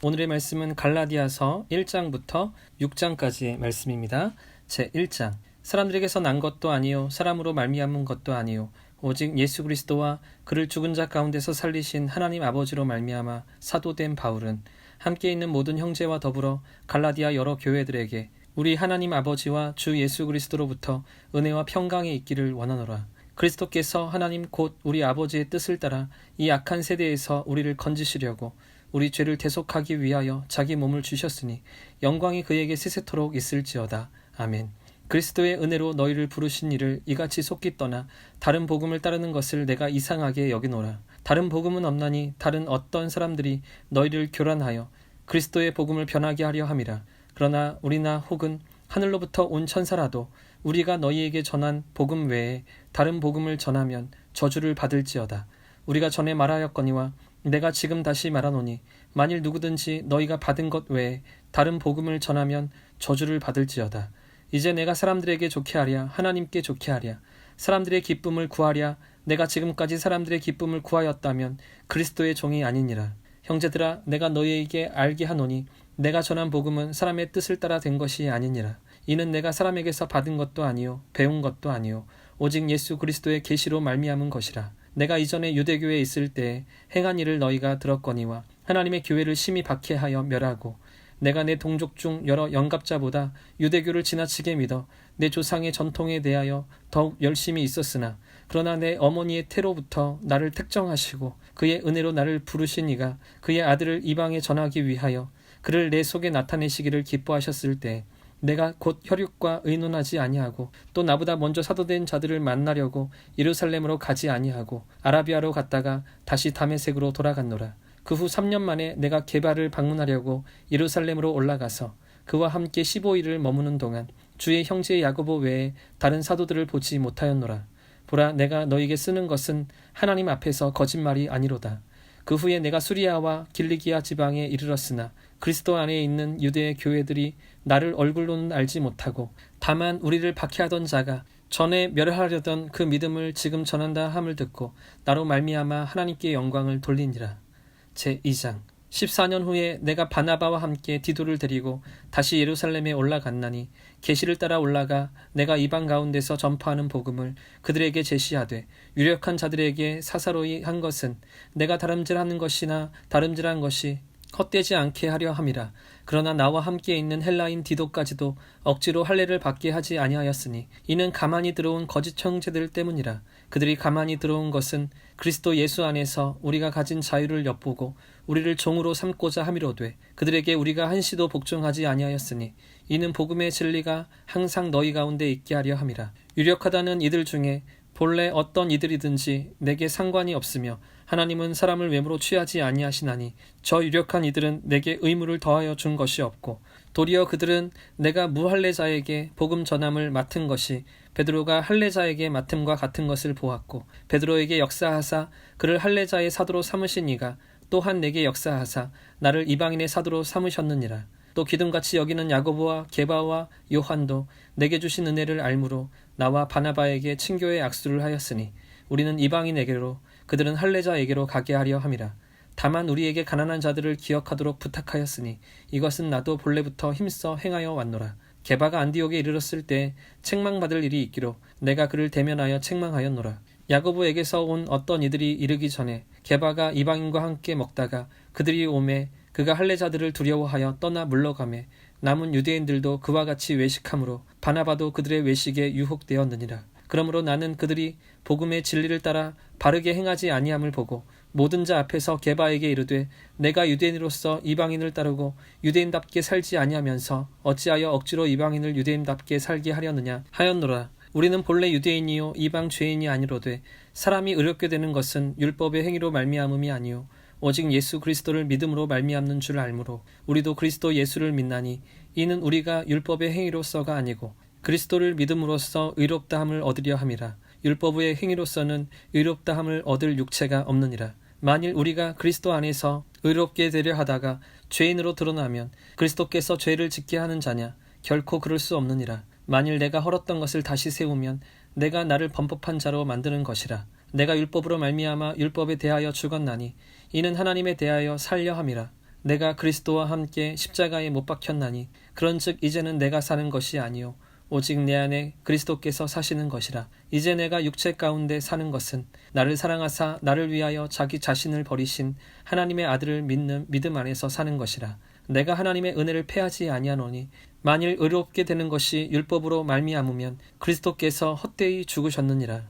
오늘의 말씀은 갈라디아서 1장부터 6장까지의 말씀입니다. 제1장 사람들에게서 난 것도 아니요 사람으로 말미암은 것도 아니요 오직 예수 그리스도와 그를 죽은 자 가운데서 살리신 하나님 아버지로 말미암아 사도된 바울은 함께 있는 모든 형제와 더불어 갈라디아 여러 교회들에게 우리 하나님 아버지와 주 예수 그리스도로부터 은혜와 평강이 있기를 원하노라. 그리스도께서 하나님 곧 우리 아버지의 뜻을 따라 이 악한 세대에서 우리를 건지시려고 우리 죄를 대속하기 위하여 자기 몸을 주셨으니 영광이 그에게 세세토록 있을지어다. 아멘. 그리스도의 은혜로 너희를 부르신 이를 이같이 속기 떠나 다른 복음을 따르는 것을 내가 이상하게 여기노라. 다른 복음은 없나니 다른 어떤 사람들이 너희를 교란하여 그리스도의 복음을 변하게 하려 함이라. 그러나 우리나 혹은 하늘로부터 온 천사라도 우리가 너희에게 전한 복음 외에 다른 복음을 전하면 저주를 받을지어다. 우리가 전에 말하였거니와 내가 지금 다시 말하노니 만일 누구든지 너희가 받은 것 외에 다른 복음을 전하면 저주를 받을지어다. 이제 내가 사람들에게 좋게 하랴 하나님께 좋게 하랴 사람들의 기쁨을 구하랴 내가 지금까지 사람들의 기쁨을 구하였다면 그리스도의 종이 아니니라. 형제들아 내가 너희에게 알게 하노니 내가 전한 복음은 사람의 뜻을 따라 된 것이 아니니라. 이는 내가 사람에게서 받은 것도 아니요 배운 것도 아니요 오직 예수 그리스도의 계시로 말미암은 것이라. 내가 이전에 유대교에 있을 때에 행한 일을 너희가 들었거니와 하나님의 교회를 심히 박해하여 멸하고 내가 내 동족 중 여러 영갑자보다 유대교를 지나치게 믿어 내 조상의 전통에 대하여 더욱 열심히 있었으나 그러나 내 어머니의 태로부터 나를 택정하시고 그의 은혜로 나를 부르신 이가 그의 아들을 이방에 전하기 위하여 그를 내 속에 나타내시기를 기뻐하셨을 때 내가 곧 혈육과 의논하지 아니하고 또 나보다 먼저 사도된 자들을 만나려고 예루살렘으로 가지 아니하고 아라비아로 갔다가 다시 다메섹으로 돌아갔노라. 그 후 3년 만에 내가 게바를 방문하려고 예루살렘으로 올라가서 그와 함께 15일을 머무는 동안 주의 형제 야고보 외에 다른 사도들을 보지 못하였노라. 보라 내가 너희에게 쓰는 것은 하나님 앞에서 거짓말이 아니로다. 그 후에 내가 수리아와 길리기아 지방에 이르렀으나 그리스도 안에 있는 유대의 교회들이 나를 얼굴로는 알지 못하고 다만 우리를 박해하던 자가 전에 멸하려던 그 믿음을 지금 전한다 함을 듣고 나로 말미암아 하나님께 영광을 돌리니라. 제2장 14년 후에 내가 바나바와 함께 디도를 데리고 다시 예루살렘에 올라갔나니 계시를 따라 올라가 내가 이방 가운데서 전파하는 복음을 그들에게 제시하되 유력한 자들에게 사사로이 한 것은 내가 다름질하는 것이나 다름질한 것이 헛되지 않게 하려 함이라. 그러나 나와 함께 있는 헬라인 디도까지도 억지로 할례를 받게 하지 아니하였으니 이는 가만히 들어온 거짓 형제들 때문이라. 그들이 가만히 들어온 것은 그리스도 예수 안에서 우리가 가진 자유를 엿보고 우리를 종으로 삼고자 함이로되 그들에게 우리가 한시도 복종하지 아니하였으니 이는 복음의 진리가 항상 너희 가운데 있게 하려 함이라. 유력하다는 이들 중에 본래 어떤 이들이든지 내게 상관이 없으며 하나님은 사람을 외모로 취하지 아니하시나니 저 유력한 이들은 내게 의무를 더하여 준 것이 없고 도리어 그들은 내가 무할례자에게 복음 전함을 맡은 것이 베드로가 할례자에게 맡음과 같은 것을 보았고 베드로에게 역사하사 그를 할례자의 사도로 삼으신 이가 또한 내게 역사하사 나를 이방인의 사도로 삼으셨느니라. 또 기둥같이 여기는 야고보와 게바와 요한도 내게 주신 은혜를 알므로 나와 바나바에게 친교의 악수를 하였으니 우리는 이방인에게로 그들은 할례자에게로 가게 하려 함이라. 다만 우리에게 가난한 자들을 기억하도록 부탁하였으니 이것은 나도 본래부터 힘써 행하여 왔노라. 게바가 안디옥에 이르렀을 때 책망받을 일이 있기로 내가 그를 대면하여 책망하였노라. 야고보에게서 온 어떤 이들이 이르기 전에 게바가 이방인과 함께 먹다가 그들이 오매 그가 할례자들을 두려워하여 떠나 물러가매 남은 유대인들도 그와 같이 외식함으로 바나바도 그들의 외식에 유혹되었느니라. 그러므로 나는 그들이 복음의 진리를 따라 바르게 행하지 아니함을 보고 모든 자 앞에서 게바에게 이르되 내가 유대인으로서 이방인을 따르고 유대인답게 살지 아니하면서 어찌하여 억지로 이방인을 유대인답게 살게 하려느냐 하였노라. 우리는 본래 유대인이요 이방 죄인이 아니로되 사람이 의롭게 되는 것은 율법의 행위로 말미암음이 아니요 오직 예수 그리스도를 믿음으로 말미암는 줄 알므로 우리도 그리스도 예수를 믿나니 이는 우리가 율법의 행위로서가 아니고 그리스도를 믿음으로써 의롭다함을 얻으려 함이라. 율법의 행위로서는 의롭다함을 얻을 육체가 없느니라. 만일 우리가 그리스도 안에서 의롭게 되려 하다가 죄인으로 드러나면 그리스도께서 죄를 짓게 하는 자냐? 결코 그럴 수 없느니라. 만일 내가 헐었던 것을 다시 세우면 내가 나를 범법한 자로 만드는 것이라. 내가 율법으로 말미암아 율법에 대하여 죽었나니 이는 하나님에 대하여 살려 함이라. 내가 그리스도와 함께 십자가에 못 박혔나니 그런즉 이제는 내가 사는 것이 아니요 오직 내 안에 그리스도께서 사시는 것이라. 이제 내가 육체 가운데 사는 것은 나를 사랑하사 나를 위하여 자기 자신을 버리신 하나님의 아들을 믿는 믿음 안에서 사는 것이라. 내가 하나님의 은혜를 패하지 아니하노니 만일 의롭게 되는 것이 율법으로 말미암으면 그리스도께서 헛되이 죽으셨느니라.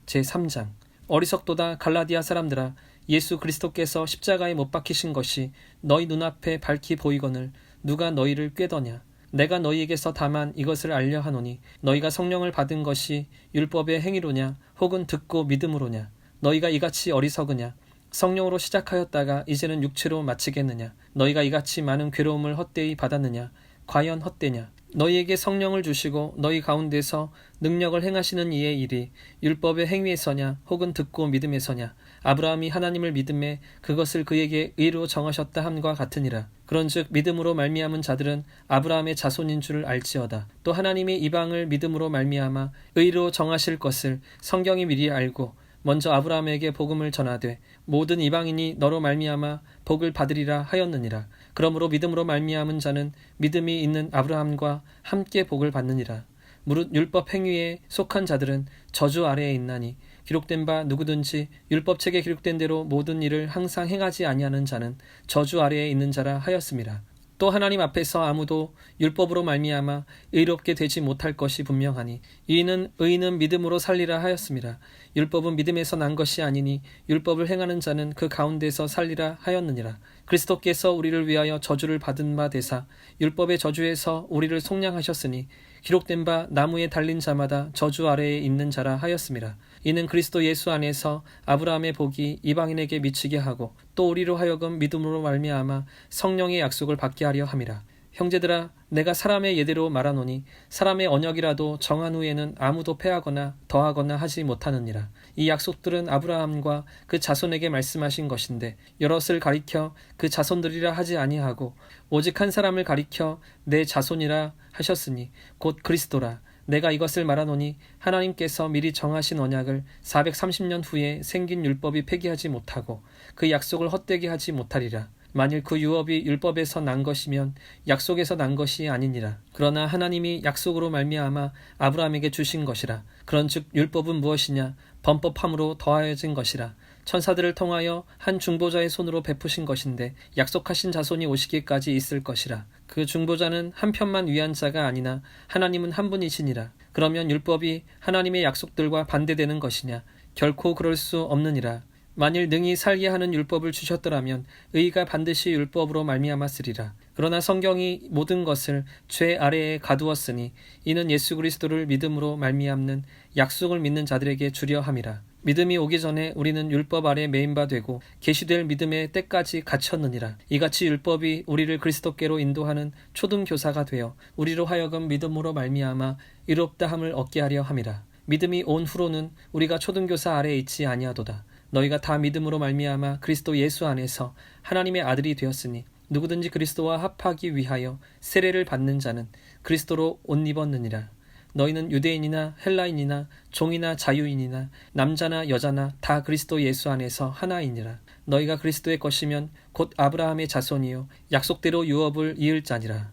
제3장 어리석도다 갈라디아 사람들아, 예수 그리스도께서 십자가에 못 박히신 것이 너희 눈앞에 밝히 보이거늘 누가 너희를 꾀더냐. 내가 너희에게서 다만 이것을 알려 하노니 너희가 성령을 받은 것이 율법의 행위로냐 혹은 듣고 믿음으로냐. 너희가 이같이 어리석으냐. 성령으로 시작하였다가 이제는 육체로 마치겠느냐. 너희가 이같이 많은 괴로움을 헛되이 받았느냐. 과연 헛되냐. 너희에게 성령을 주시고 너희 가운데서 능력을 행하시는 이의 일이 율법의 행위에서냐 혹은 듣고 믿음에서냐. 아브라함이 하나님을 믿음에 그것을 그에게 의로 정하셨다 함과 같으니라. 그런즉 믿음으로 말미암은 자들은 아브라함의 자손인 줄을 알지어다. 또 하나님이 이방을 믿음으로 말미암아 의로 정하실 것을 성경이 미리 알고 먼저 아브라함에게 복음을 전하되 모든 이방인이 너로 말미암아 복을 받으리라 하였느니라. 그러므로 믿음으로 말미암은 자는 믿음이 있는 아브라함과 함께 복을 받느니라. 무릇 율법 행위에 속한 자들은 저주 아래에 있나니 기록된 바 누구든지 율법책에 기록된 대로 모든 일을 항상 행하지 아니하는 자는 저주 아래에 있는 자라 하였음이라. 또 하나님 앞에서 아무도 율법으로 말미암아 의롭게 되지 못할 것이 분명하니 이는 의인은 믿음으로 살리라 하였음이라. 율법은 믿음에서 난 것이 아니니 율법을 행하는 자는 그 가운데서 살리라 하였느니라. 그리스도께서 우리를 위하여 저주를 받은 바 되사 율법의 저주에서 우리를 속량하셨으니 기록된 바 나무에 달린 자마다 저주 아래에 있는 자라 하였음이라. 이는 그리스도 예수 안에서 아브라함의 복이 이방인에게 미치게 하고 또 우리로 하여금 믿음으로 말미암아 성령의 약속을 받게 하려 함이라. 형제들아, 내가 사람의 예대로 말하노니 사람의 언약이라도 정한 후에는 아무도 패하거나 더하거나 하지 못하느니라. 이 약속들은 아브라함과 그 자손에게 말씀하신 것인데 여럿을 가리켜 그 자손들이라 하지 아니하고 오직 한 사람을 가리켜 내 자손이라 하셨으니 곧 그리스도라. 내가 이것을 말하노니 하나님께서 미리 정하신 언약을 430년 후에 생긴 율법이 폐기하지 못하고 그 약속을 헛되게 하지 못하리라. 만일 그 유업이 율법에서 난 것이면 약속에서 난 것이 아니니라. 그러나 하나님이 약속으로 말미암아 아브라함에게 주신 것이라. 그런즉 율법은 무엇이냐? 범법함으로 더하여진 것이라. 천사들을 통하여 한 중보자의 손으로 베푸신 것인데 약속하신 자손이 오시기까지 있을 것이라. 그 중보자는 한 편만 위한 자가 아니나 하나님은 한 분이시니라. 그러면 율법이 하나님의 약속들과 반대되는 것이냐? 결코 그럴 수 없느니라. 만일 능히 살게 하는 율법을 주셨더라면 의가 반드시 율법으로 말미암았으리라. 그러나 성경이 모든 것을 죄 아래에 가두었으니 이는 예수 그리스도를 믿음으로 말미암는 약속을 믿는 자들에게 주려 함이라. 믿음이 오기 전에 우리는 율법 아래 매인 바 되고 계시될 믿음의 때까지 갇혔느니라. 이같이 율법이 우리를 그리스도께로 인도하는 초등교사가 되어 우리로 하여금 믿음으로 말미암아 의롭다함을 얻게 하려 함이라. 믿음이 온 후로는 우리가 초등교사 아래에 있지 아니하도다. 너희가 다 믿음으로 말미암아 그리스도 예수 안에서 하나님의 아들이 되었으니 누구든지 그리스도와 합하기 위하여 세례를 받는 자는 그리스도로 옷 입었느니라. 너희는 유대인이나 헬라인이나 종이나 자유인이나 남자나 여자나 다 그리스도 예수 안에서 하나이니라. 너희가 그리스도의 것이면 곧 아브라함의 자손이요 약속대로 유업을 이을 자니라.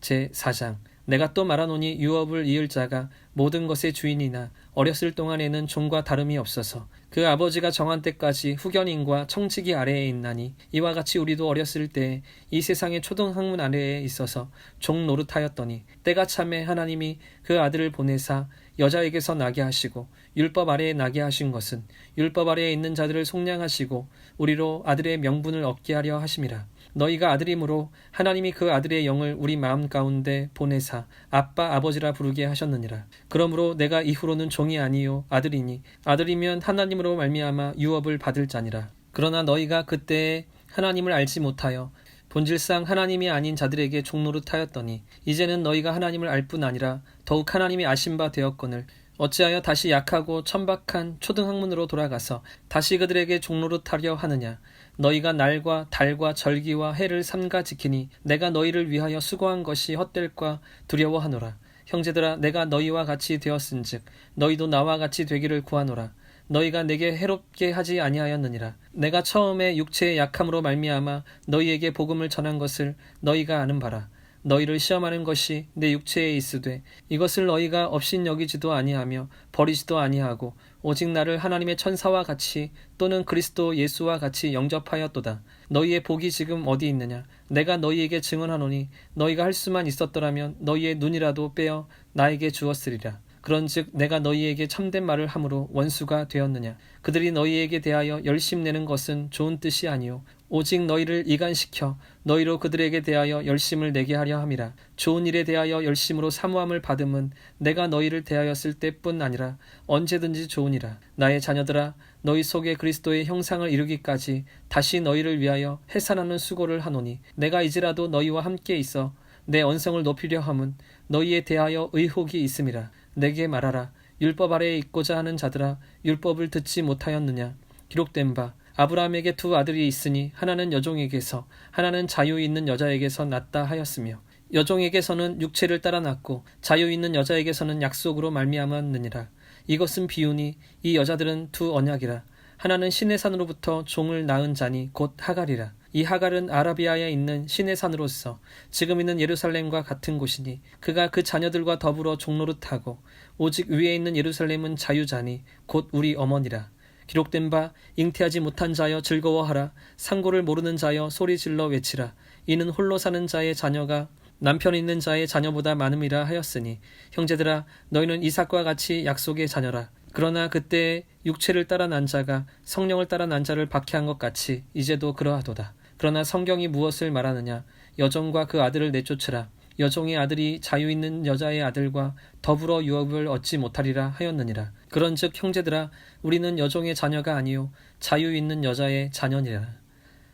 제4장 내가 또 말하노니 유업을 이을 자가 모든 것의 주인이나 어렸을 동안에는 종과 다름이 없어서 그 아버지가 정한 때까지 후견인과 청지기 아래에 있나니 이와 같이 우리도 어렸을 때 이 세상의 초등학문 아래에 있어서 종 노릇하였더니 때가 참에 하나님이 그 아들을 보내사 여자에게서 나게 하시고 율법 아래에 나게 하신 것은 율법 아래에 있는 자들을 속량하시고 우리로 아들의 명분을 얻게 하려 하심이라. 너희가 아들이므로 하나님이 그 아들의 영을 우리 마음 가운데 보내사 아빠 아버지라 부르게 하셨느니라. 그러므로 내가 이후로는 종이 아니요 아들이니 아들이면 하나님으로 말미암아 유업을 받을 자니라. 그러나 너희가 그때에 하나님을 알지 못하여 본질상 하나님이 아닌 자들에게 종노릇하였더니 이제는 너희가 하나님을 알 뿐 아니라 더욱 하나님이 아신 바 되었거늘 어찌하여 다시 약하고 천박한 초등학문으로 돌아가서 다시 그들에게 종노릇하려 하느냐. 너희가 날과 달과 절기와 해를 삼가 지키니 내가 너희를 위하여 수고한 것이 헛될까 두려워하노라. 형제들아, 내가 너희와 같이 되었은즉 너희도 나와 같이 되기를 구하노라. 너희가 내게 해롭게 하지 아니하였느니라. 내가 처음에 육체의 약함으로 말미암아 너희에게 복음을 전한 것을 너희가 아는 바라. 너희를 시험하는 것이 내 육체에 있으되 이것을 너희가 업신여기지도 아니하며 버리지도 아니하고 오직 나를 하나님의 천사와 같이 또는 그리스도 예수와 같이 영접하였도다. 너희의 복이 지금 어디 있느냐? 내가 너희에게 증언하노니 너희가 할 수만 있었더라면 너희의 눈이라도 빼어 나에게 주었으리라. 그런즉 내가 너희에게 참된 말을 함으로 원수가 되었느냐? 그들이 너희에게 대하여 열심내는 것은 좋은 뜻이 아니요 오직 너희를 이간시켜 너희로 그들에게 대하여 열심을 내게 하려 함이라. 좋은 일에 대하여 열심으로 사모함을 받음은 내가 너희를 대하였을 때뿐 아니라 언제든지 좋으니라. 나의 자녀들아, 너희 속에 그리스도의 형상을 이루기까지 다시 너희를 위하여 해산하는 수고를 하노니 내가 이제라도 너희와 함께 있어 내 언성을 높이려 함은 너희에 대하여 의혹이 있음이라. 내게 말하라. 율법 아래에 있고자 하는 자들아, 율법을 듣지 못하였느냐? 기록된 바 아브라함에게 두 아들이 있으니 하나는 여종에게서 하나는 자유 있는 여자에게서 낳다 하였으며 여종에게서는 육체를 따라 낳고 자유 있는 여자에게서는 약속으로 말미암았느니라. 이것은 비유니 이 여자들은 두 언약이라. 하나는 시내 산으로부터 종을 낳은 자니 곧 하갈이라. 이 하갈은 아라비아에 있는 시내 산으로서 지금 있는 예루살렘과 같은 곳이니 그가 그 자녀들과 더불어 종노릇하고 오직 위에 있는 예루살렘은 자유자니 곧 우리 어머니라. 기록된 바 잉태하지 못한 자여 즐거워하라. 상고를 모르는 자여 소리질러 외치라. 이는 홀로 사는 자의 자녀가 남편 있는 자의 자녀보다 많음이라 하였으니 형제들아, 너희는 이삭과 같이 약속의 자녀라. 그러나 그때 육체를 따라 난 자가 성령을 따라 난 자를 박해한 것 같이 이제도 그러하도다. 그러나 성경이 무엇을 말하느냐? 여종과 그 아들을 내쫓으라. 여종의 아들이 자유 있는 여자의 아들과 더불어 유업을 얻지 못하리라 하였느니라. 그런즉 형제들아, 우리는 여종의 자녀가 아니요 자유 있는 여자의 자녀니라.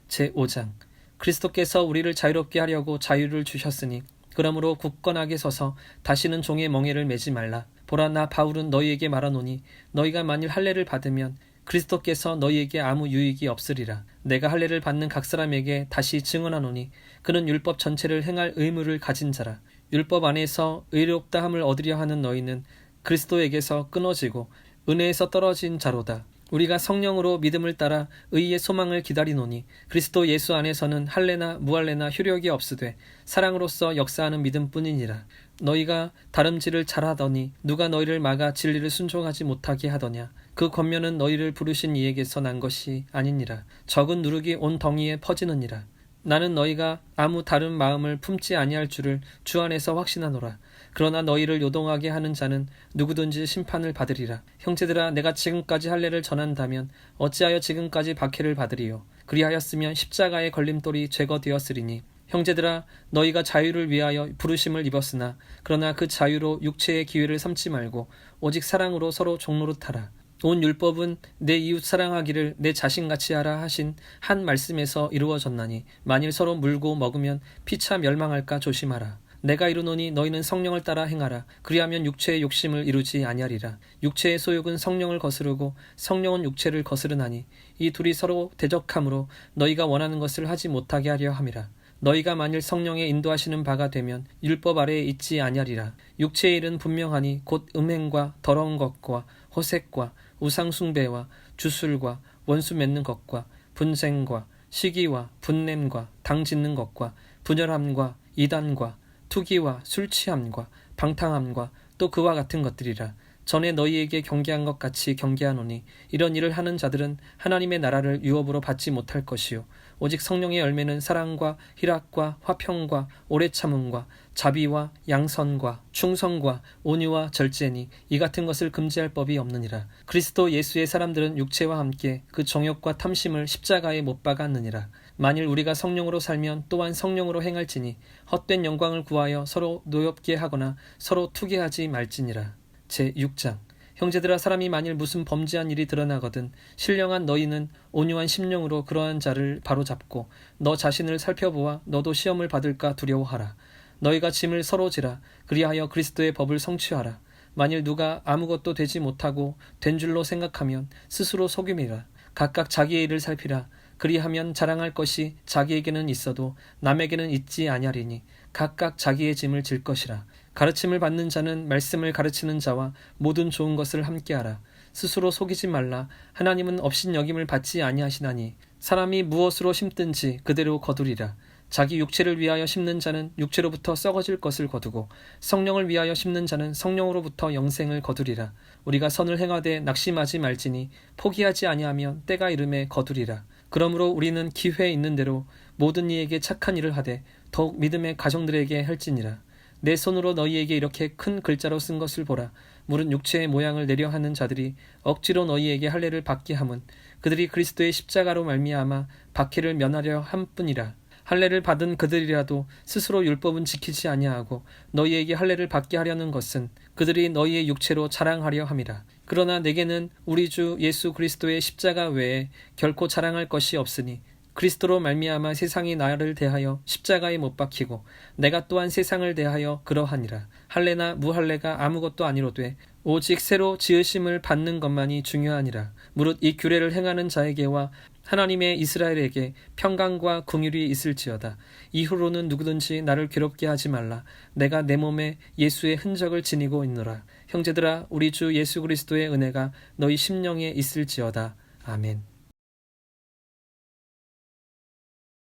제5장. 그리스도께서 우리를 자유롭게 하려고 자유를 주셨으니 그러므로 굳건하게 서서 다시는 종의 멍에를 매지 말라. 보라, 나 바울은 너희에게 말하노니 너희가 만일 할례를 받으면 그리스도께서 너희에게 아무 유익이 없으리라. 내가 할례를 받는 각 사람에게 다시 증언하노니 그는 율법 전체를 행할 의무를 가진 자라. 율법 안에서 의롭다 함을 얻으려 하는 너희는 그리스도에게서 끊어지고 은혜에서 떨어진 자로다. 우리가 성령으로 믿음을 따라 의의 소망을 기다리노니 그리스도 예수 안에서는 할례나 무할례나 효력이 없으되 사랑으로서 역사하는 믿음뿐이니라. 너희가 다름질을 잘하더니 누가 너희를 막아 진리를 순종하지 못하게 하더냐? 그 권면은 너희를 부르신 이에게서 난 것이 아니니라. 적은 누룩이 온 덩이에 퍼지느니라. 나는 너희가 아무 다른 마음을 품지 아니할 줄을 주 안에서 확신하노라. 그러나 너희를 요동하게 하는 자는 누구든지 심판을 받으리라. 형제들아, 내가 지금까지 할례를 전한다면 어찌하여 지금까지 박해를 받으리요? 그리하였으면 십자가의 걸림돌이 제거되었으리니. 형제들아, 너희가 자유를 위하여 부르심을 입었으나 그러나 그 자유로 육체의 기회를 삼지 말고 오직 사랑으로 서로 종노릇하라. 온 율법은 내 이웃 사랑하기를 내 자신같이 하라 하신 한 말씀에서 이루어졌나니 만일 서로 물고 먹으면 피차 멸망할까 조심하라. 내가 이르노니 너희는 성령을 따라 행하라. 그리하면 육체의 욕심을 이루지 아니하리라. 육체의 소욕은 성령을 거스르고 성령은 육체를 거스르나니 이 둘이 서로 대적하므로 너희가 원하는 것을 하지 못하게 하려 함이라. 너희가 만일 성령의 인도하시는 바가 되면 율법 아래에 있지 아니하리라. 육체의 일은 분명하니 곧 음행과 더러운 것과 호색과 우상숭배와 주술과 원수 맺는 것과 분쟁과 시기와 분냄과 당짓는 것과 분열함과 이단과 투기와 술취함과 방탕함과 또 그와 같은 것들이라. 전에 너희에게 경계한 것 같이 경계하노니 이런 일을 하는 자들은 하나님의 나라를 유업으로 받지 못할 것이요 오직 성령의 열매는 사랑과 희락과 화평과 오래 참음과 자비와 양선과 충성과 온유와 절제니 이 같은 것을 금지할 법이 없느니라. 그리스도 예수의 사람들은 육체와 함께 그 정욕과 탐심을 십자가에 못 박았느니라. 만일 우리가 성령으로 살면 또한 성령으로 행할지니 헛된 영광을 구하여 서로 노엽게 하거나 서로 투기하지 말지니라. 제6장. 형제들아, 사람이 만일 무슨 범죄한 일이 드러나거든 신령한 너희는 온유한 심령으로 그러한 자를 바로잡고 너 자신을 살펴보아 너도 시험을 받을까 두려워하라. 너희가 짐을 서로 지라. 그리하여 그리스도의 법을 성취하라. 만일 누가 아무것도 되지 못하고 된 줄로 생각하면 스스로 속임이라. 각각 자기의 일을 살피라. 그리하면 자랑할 것이 자기에게는 있어도 남에게는 있지 아니하리니 각각 자기의 짐을 질 것이라. 가르침을 받는 자는 말씀을 가르치는 자와 모든 좋은 것을 함께하라. 스스로 속이지 말라. 하나님은 업신여김을 받지 아니하시나니 사람이 무엇으로 심든지 그대로 거두리라. 자기 육체를 위하여 심는 자는 육체로부터 썩어질 것을 거두고 성령을 위하여 심는 자는 성령으로부터 영생을 거두리라. 우리가 선을 행하되 낙심하지 말지니 포기하지 아니하면 때가 이름에 거두리라. 그러므로 우리는 기회 있는 대로 모든 이에게 착한 일을 하되 더욱 믿음의 가정들에게 할지니라. 내 손으로 너희에게 이렇게 큰 글자로 쓴 것을 보라. 무릇 육체의 모양을 내려 하는 자들이 억지로 너희에게 할례를 받게 함은 그들이 그리스도의 십자가로 말미암아 박해를 면하려 함뿐이라. 할례를 받은 그들이라도 스스로 율법은 지키지 아니하고 너희에게 할례를 받게 하려는 것은 그들이 너희의 육체로 자랑하려 함이라. 그러나 내게는 우리 주 예수 그리스도의 십자가 외에 결코 자랑할 것이 없으니 그리스도로 말미암아 세상이 나를 대하여 십자가에 못 박히고 내가 또한 세상을 대하여 그러하니라. 할례나 무할례가 아무것도 아니로되 오직 새로 지으심을 받는 것만이 중요하니라. 무릇 이 규례를 행하는 자에게와 하나님의 이스라엘에게 평강과 긍휼이 있을지어다. 이후로는 누구든지 나를 괴롭게 하지 말라. 내가 내 몸에 예수의 흔적을 지니고 있노라. 형제들아, 우리 주 예수 그리스도의 은혜가 너희 심령에 있을지어다. 아멘.